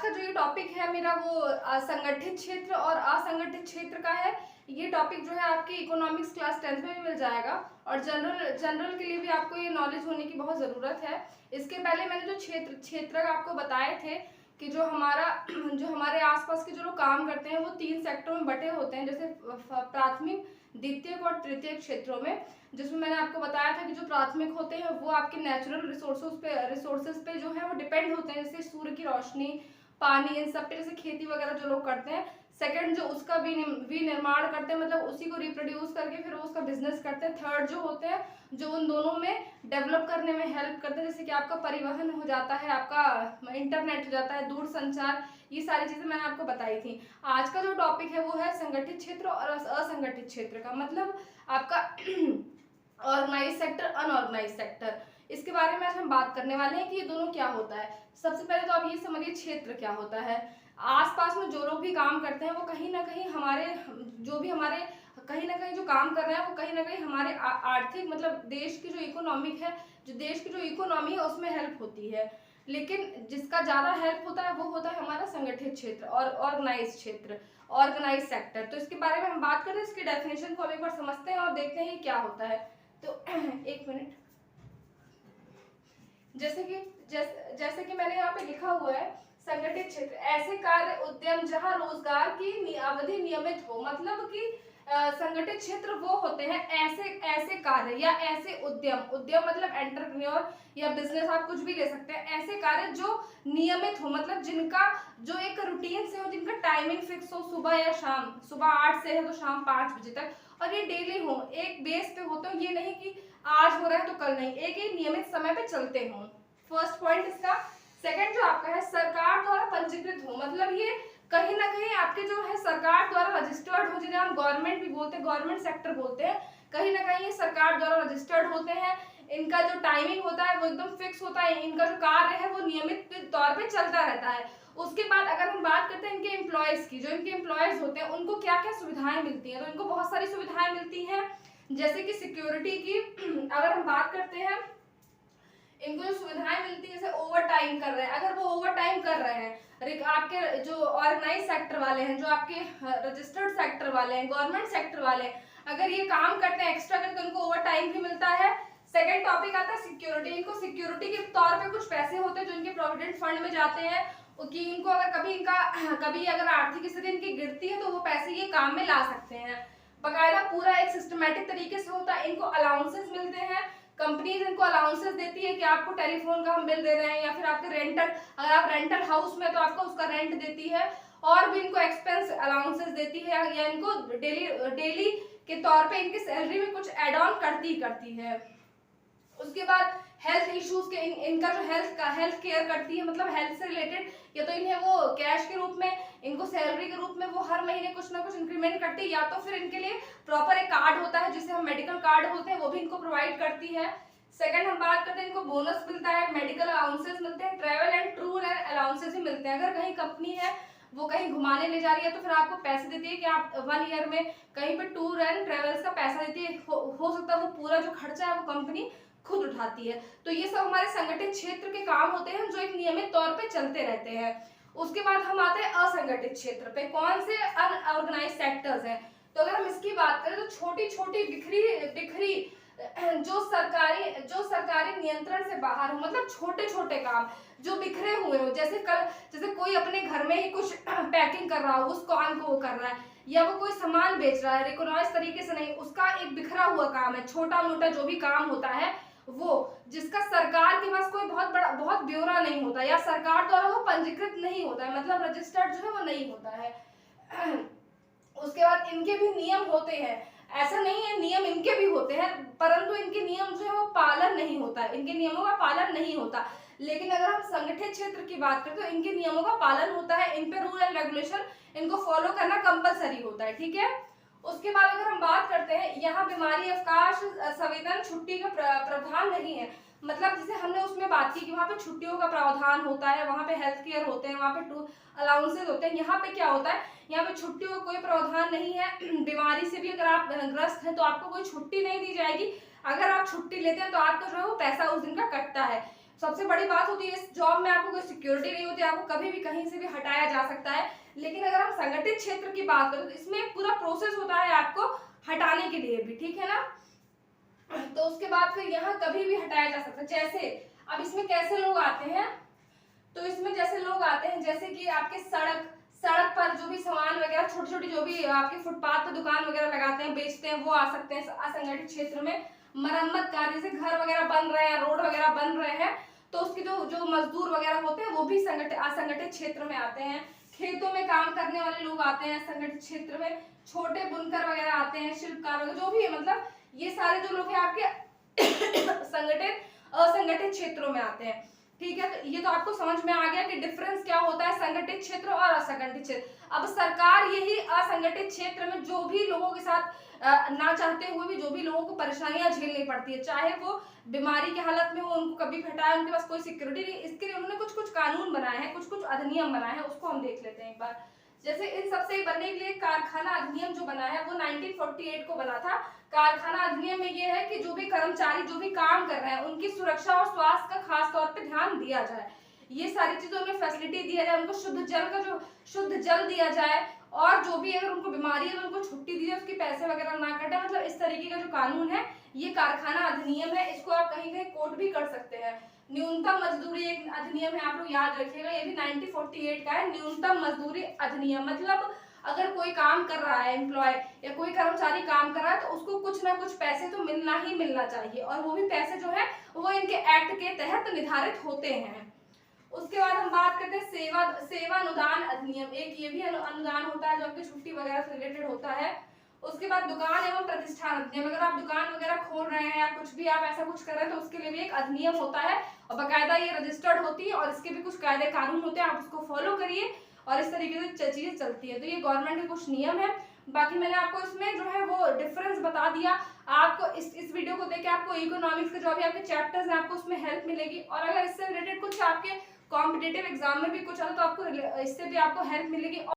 का जो ये टॉपिक है मेरा वो संगठित क्षेत्र और असंगठित क्षेत्र का है। ये टॉपिक जो है आपके इकोनॉमिक्स क्लास 10th में भी मिल जाएगा और जनरल जनरल के लिए भी आपको ये नॉलेज होने की बहुत ज़रूरत है। इसके पहले मैंने जो क्षेत्र आपको बताए थे कि जो हमारे आसपास के जो लोग काम करते हैं वो 3 सेक्टरों में बटे होते हैं, जैसे प्राथमिक, द्वितीयक और तृतीयक क्षेत्रों में। जिसमें मैंने आपको बताया था कि जो प्राथमिक होते हैं वो आपके नेचुरल रिसोर्सेज पे जो है वो डिपेंड होते हैं, जैसे सूर्य की रोशनी, पानी, इन सब पे, जैसे खेती वगैरह जो लोग करते हैं। सेकंड जो उसका विनिर्माण करते हैं, मतलब उसी को रिप्रोड्यूस करके फिर उसका बिजनेस करते हैं। थर्ड जो होते हैं जो उन दोनों में डेवलप करने में हेल्प करते हैं, जैसे कि आपका परिवहन हो जाता है, आपका इंटरनेट हो जाता है, दूर संचार, ये सारी चीजें मैंने आपको बताई थी। आज का जो टॉपिक है वो है संगठित क्षेत्र और असंगठित क्षेत्र का, मतलब आपका ऑर्गेनाइज सेक्टर, अनऑर्गेनाइज सेक्टर। इसके बारे में आज हम बात करने वाले हैं कि ये दोनों क्या होता है। सबसे पहले तो आप ये समझिए क्षेत्र क्या होता है। आसपास में जो लोग भी काम करते हैं वो कहीं ना कहीं हमारे कहीं ना कहीं जो काम कर रहे हैं वो कहीं ना कहीं हमारे आर्थिक, मतलब देश की जो इकोनॉमिक है, जो देश की जो इकोनॉमी है उसमें हेल्प होती है। लेकिन जिसका ज्यादा हेल्प होता है वो होता है हमारा संगठित क्षेत्र और ऑर्गेनाइज क्षेत्र, ऑर्गेनाइज सेक्टर। तो इसके बारे में हम बात करें, इसकी डेफिनेशन को हम एक बार समझते हैं और देखते हैं ये क्या होता है। तो एक मिनट, जैसे कि मैंने यहाँ पे लिखा हुआ है, संगठित क्षेत्र ऐसे कार्य उद्यम जहाँ रोजगार की अवधि नियमित हो। मतलब कि संगठित क्षेत्र वो होते हैं ऐसे कार्य या ऐसे उद्यम मतलब एंटरप्रेन्योर या बिजनेस, आप कुछ भी ले सकते हैं। ऐसे कार्य जो नियमित हो, मतलब जिनका जो एक रूटीन से हो, जिनका टाइमिंग फिक्स हो, सुबह या शाम, सुबह 8 से है तो शाम 5 बजे तक, और ये डेली हो, एक बेस पे होते हो। ये नहीं कि आज हो रहा है तो कल नहीं, एक ही नियमित समय पे चलते हो। फर्स्ट पॉइंट इसका। सेकंड जो आपका है सरकार द्वारा पंजीकृत हो, मतलब ये कहीं ना कहीं आपके जो है सरकार द्वारा रजिस्टर्ड हो, जिन्हें हम गवर्नमेंट भी बोलते हैं, गवर्नमेंट सेक्टर बोलते हैं। कहीं ना कहीं ये सरकार द्वारा रजिस्टर्ड होते हैं। इनका जो टाइमिंग होता है वो एकदम फिक्स होता है, इनका जो कार्य है वो नियमित तौर पे चलता रहता है। उसके बाद अगर हम बात करते हैं इनके एम्प्लॉयज की, जो इनके एम्प्लॉयज होते हैं उनको क्या क्या सुविधाएं मिलती हैं, तो इनको बहुत सारी सुविधाएं मिलती हैं। जैसे कि सिक्योरिटी की अगर हम बात करते हैं, इनको जो सुविधाएं मिलती है, जैसे ओवर टाइम कर रहे हैं, अगर वो ओवर टाइम कर रहे हैं, आपके जो ऑर्गेनाइज सेक्टर वाले हैं, जो आपके रजिस्टर्ड सेक्टर वाले हैं, गवर्नमेंट सेक्टर वाले हैं, अगर ये काम करते हैं एक्स्ट्रा करके, तो उनको ओवर टाइम भी मिलता है। सेकंड टॉपिक आता है सिक्योरिटी। इनको सिक्योरिटी के तौर पे कुछ पैसे होते हैं जो इनके प्रोविडेंट फंड में जाते हैं, कि इनको अगर कभी अगर आर्थिक स्थिति इनकी गिरती है तो वो पैसे ये काम में ला सकते हैं। बकायदा पूरा एक सिस्टमेटिक तरीके से होता है। इनको अलाउंसेस मिलते हैं, कंपनीज इनको अलाउंसेस देती है कि आपको टेलीफोन का हम बिल दे रहे हैं, या फिर आपके रेंटल, अगर आप रेंटल हाउस में तो आपको उसका रेंट देती है, और भी इनको एक्सपेंस अलाउंसेस देती है, या इनको डेली के तौर पे इनकी सैलरी में कुछ एड ऑन करती है। उसके बाद हेल्थ इश्यूज के इनका जो हेल्थ केयर करती है, मतलब हेल्थ से रिलेटेड, या तो इन्हें वो कैश के रूप में, इनको सैलरी के रूप में वो हर महीने कुछ ना कुछ इंक्रीमेंट करती है, या तो फिर इनके लिए प्रॉपर एक कार्ड होता है जिसे हम मेडिकल कार्ड बोलते हैं, वो भी इनको प्रोवाइड करती है। सेकंड हम बात करते हैं, इनको बोनस मिलता है, मेडिकल अलाउंसेस मिलते हैं, travel and tour and allowances भी मिलते हैं। अगर कहीं कंपनी है वो कहीं घुमाने ले जा रही है तो फिर आपको पैसे देती है कि आप 1 ईयर में कहीं पे टूर एंड ट्रेवल्स का पैसा देती है। हो सकता है वो पूरा जो खर्चा है वो कंपनी खुद उठाती है। तो ये सब हमारे संगठित क्षेत्र के काम होते हैं जो एक नियमित तौर पे चलते रहते हैं। उसके बाद हम आते हैं असंगठित क्षेत्र पे। कौन से अनऑर्गेनाइज सेक्टर्स हैं, तो अगर हम इसकी बात करें तो छोटी छोटी बिखरी जो सरकारी नियंत्रण से बाहर हो, मतलब छोटे छोटे काम जो बिखरे हुए हो, जैसे कोई अपने घर में ही कुछ पैकिंग कर रहा हो, उस काम को वो कर रहा है, या वो कोई सामान बेच रहा है रिकॉग्नाइज तरीके से नहीं, उसका एक बिखरा हुआ काम है, छोटा मोटा जो भी काम होता है वो, जिसका सरकार के पास कोई बहुत ब्यौरा नहीं होता, या सरकार द्वारा वो पंजीकृत नहीं होता है, मतलब रजिस्टर्ड जो है वो नहीं होता है। उसके बाद इनके भी नियम होते हैं, ऐसा नहीं है नियम इनके भी होते हैं, परंतु इनके नियम जो है वो पालन नहीं होता है, इनके नियमों का पालन नहीं होता। लेकिन अगर हम संगठित क्षेत्र की बात करें तो इनके नियमों का पालन होता है, इन पे रूल एंड रेगुलेशन इनको फॉलो करना कंपलसरी होता है, ठीक है। उसके बाद अगर हम बात करते हैं, यहाँ बीमारी, अवकाश, संवेदन, छुट्टी का प्रावधान नहीं है। मतलब जैसे हमने उसमें बात की कि वहाँ पे छुट्टियों का प्रावधान होता है, वहाँ पे हेल्थ केयर होते हैं, वहाँ पे टूर अलाउंसेस होते हैं। यहाँ पे क्या होता है, यहाँ पे छुट्टियों का कोई प्रावधान नहीं है। बीमारी से भी अगर आप ग्रस्त हैं तो आपको कोई छुट्टी नहीं दी जाएगी। अगर आप छुट्टी लेते हैं तो आपका जो है वो पैसा उस दिन का कटता है। सबसे बड़ी बात होती है इस जॉब में आपको कोई सिक्योरिटी नहीं होती, आपको कभी भी कहीं से भी हटाया जा सकता है। लेकिन अगर हम संगठित क्षेत्र की बात करें तो इसमें एक पूरा प्रोसेस होता है आपको हटाने के लिए भी, ठीक है ना। तो उसके बाद फिर यहाँ कभी भी हटाया जा सकता है। जैसे अब इसमें कैसे लोग आते हैं, तो इसमें जैसे लोग आते हैं जैसे कि आपके सड़क पर जो भी सामान वगैरह छोटी छोटी जो भी आपके फुटपाथ पर दुकान वगैरह लगाते हैं बेचते हैं वो आ सकते हैं असंगठित क्षेत्र में। मरम्मत कार्य से घर वगैरह बन रहे हैं, रोड वगैरह बन रहे हैं, तो उसके जो जो मजदूर वगैरह होते हैं वो भी असंगठित क्षेत्र में आते हैं। खेतों में काम करने वाले लोग आते हैं असंगठित क्षेत्र में। छोटे बुनकर वगैरह आते हैं, शिल्पकार वगैरह जो भी है, मतलब ये सारे जो लोग हैं आपके संगठित असंगठित क्षेत्रों में आते हैं, ठीक है। तो ये तो आपको समझ में आ गया कि डिफरेंस क्या होता है संगठित क्षेत्र और असंगठित क्षेत्र। अब सरकार यही असंगठित क्षेत्र में जो भी लोगों के साथ ना चाहते हुए भी जो भी लोगों को परेशानियां झेलनी पड़ती है, चाहे वो बीमारी की हालत में हो, उनको कभी हटाए, उनके पास कोई सिक्योरिटी नहीं, इसके लिए उन्होंने कुछ कुछ कानून बनाए हैं, कुछ कुछ अधिनियम बनाए हैं, उसको हम देख लेते हैं एक बार। जैसे इन सबसे बनने के लिए कारखाना अधिनियम जो बना है वो 1948 को बना था। कारखाना अधिनियम में ये है कि जो भी कर्मचारी जो भी काम कर रहे हैं उनकी सुरक्षा और स्वास्थ्य का खास तौर पे ध्यान दिया जाए, ये सारी चीजों में फैसिलिटी दिया जाए, उनको शुद्ध जल दिया जाए, और जो भी अगर उनको बीमारी है तो उनको छुट्टी दी जाए, उसके पैसे वगैरह ना कटे। मतलब इस तरीके का जो कानून है ये कारखाना अधिनियम है, इसको आप कहीं कहीं कोर्ट भी कर सकते हैं। न्यूनतम मजदूरी एक अधिनियम है, आप लोग याद रखिएगा, ये भी 1948 का है। न्यूनतम मजदूरी अधिनियम मतलब अगर कोई काम कर रहा है एम्प्लॉय या कोई कर्मचारी काम कर रहा है तो उसको कुछ ना कुछ पैसे तो मिलना ही मिलना चाहिए, और वो भी पैसे जो है वो इनके एक्ट के तहत निर्धारित होते हैं। उसके बाद हम बात करते हैं सेवा अनुदान अधिनियम, एक ये भी अनुदान होता है जो आपकी छुट्टी वगैरह से रिलेटेड होता है। उसके बाद दुकान एवं प्रतिष्ठान अधिनियम, अगर आप दुकान वगैरह खोल रहे हैं या कुछ भी आप ऐसा कुछ कर रहे हैं तो उसके लिए भी एक अधिनियम होता है, और बाकायदा ये रजिस्टर्ड होती है और इसके भी कुछ कायदे कानून होते हैं, आप उसको फॉलो करिए और इस तरीके से चीजें चलती है। तो ये गवर्नमेंट के कुछ नियम है। बाकी मैंने आपको इसमें जो है वो डिफरेंस बता दिया। आपको इस वीडियो को देख के आपको इकोनॉमिक्स के जो भी आपके चैप्टर्स हैं आपको उसमें हेल्प मिलेगी, और अगर इससे रिलेटेड कुछ आपके कॉम्पिटिटिव एग्जाम में भी कुछ आता तो आपको इससे भी आपको हेल्प मिलेगी।